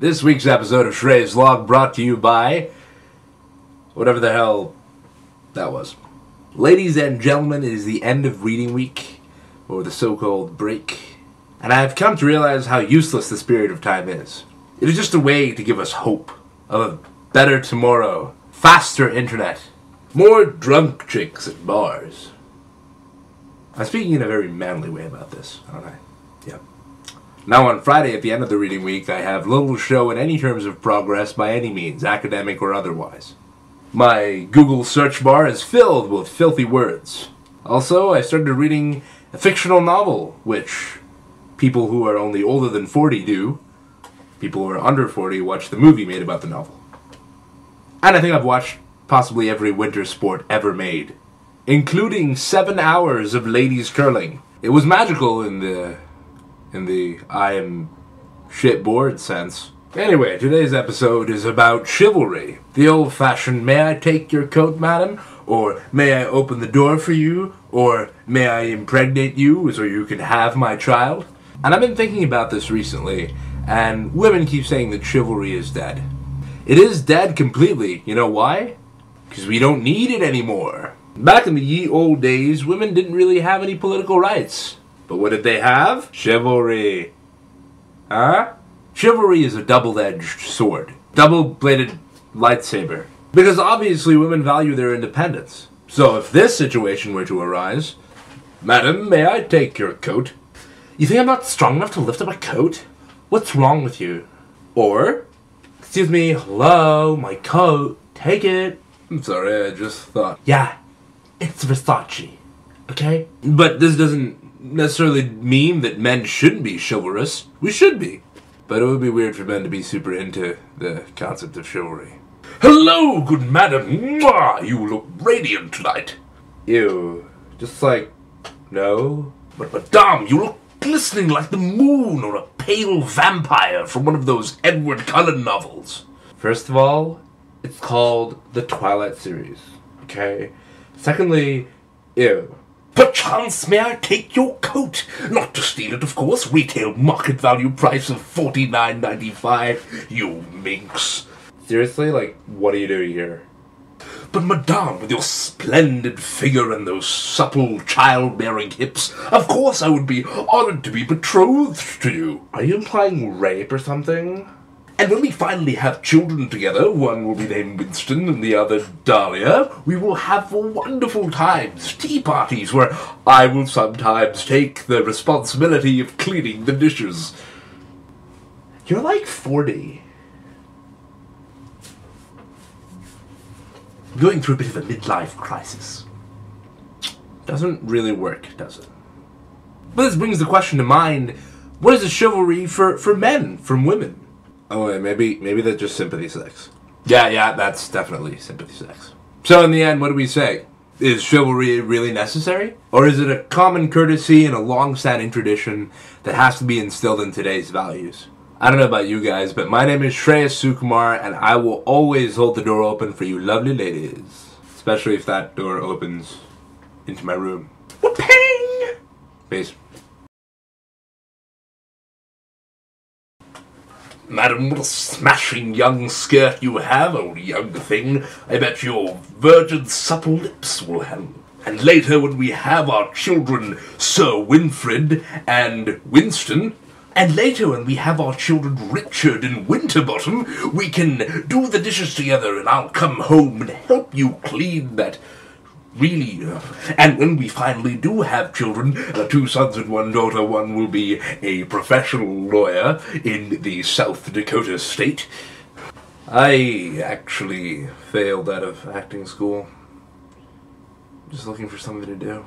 This week's episode of Shrey's Vlog brought to you by whatever the hell that was. Ladies and gentlemen, it is the end of reading week, or the so-called break, and I have come to realize how useless this period of time is. It is just a way to give us hope of a better tomorrow, faster internet, more drunk chicks at bars. I'm speaking in a very manly way about this, aren't I? Yep. Now on Friday, at the end of the reading week, I have little to show in any terms of progress by any means, academic or otherwise. My Google search bar is filled with filthy words. Also, I started reading a fictional novel, which people who are only older than 40 do. People who are under 40 watch the movie made about the novel. And I think I've watched possibly every winter sport ever made, including 7 hours of ladies curling. It was magical in the I am shit bored sense. Anyway, today's episode is about chivalry. The old-fashioned, may I take your coat, madam? Or may I open the door for you? Or may I impregnate you so you can have my child? And I've been thinking about this recently, and women keep saying that chivalry is dead. It is dead completely. You know why? Because we don't need it anymore. Back in the ye old days, women didn't really have any political rights. But what did they have? Chivalry. Huh? Chivalry is a double-edged sword. Double-bladed lightsaber. Because obviously women value their independence. So if this situation were to arise, madam, may I take your coat? You think I'm not strong enough to lift up a coat? What's wrong with you? Or, excuse me, hello, my coat, take it. I'm sorry, I just thought. Yeah, it's Versace, okay? But this doesn't necessarily mean that men shouldn't be chivalrous. We should be. But it would be weird for men to be super into the concept of chivalry. Hello, good madam. Mwah! You look radiant tonight. Ew. Just like, no. But madame, you look glistening like the moon or a pale vampire from one of those Edward Cullen novels. First of all, it's called the Twilight series. Okay? Secondly, ew. Perchance may I take your coat? Not to steal it, of course. Retail market value price of $49.95. You minx. Seriously? Like, what are you doing here? But madame, with your splendid figure and those supple childbearing hips, of course I would be honored to be betrothed to you. Are you implying rape or something? And when we finally have children together, one will be named Winston and the other Dahlia, we will have wonderful times, tea parties, where I will sometimes take the responsibility of cleaning the dishes. You're like 40. Going through a bit of a midlife crisis. Doesn't really work, does it? But this brings the question to mind, what is a chivalry for men from women? Oh, wait, maybe that's just sympathy sex. Yeah, that's definitely sympathy sex. So in the end, what do we say? Is chivalry really necessary? Or is it a common courtesy and a long-standing tradition that has to be instilled in today's values? I don't know about you guys, but my name is Shrey Sukumar, and I will always hold the door open for you lovely ladies. Especially if that door opens into my room. Whooping! Peace. Madam, what a smashing young skirt you have, old young thing. I bet your virgin supple lips will handle. And later when we have our children, Sir Winfred and Winston, and later when we have our children Richard and Winterbottom, we can do the dishes together and I'll come home and help you clean that really. And when we finally do have children, 2 sons and 1 daughter, one will be a professional lawyer in the South Dakota state. I actually failed out of acting school. Just looking for something to do.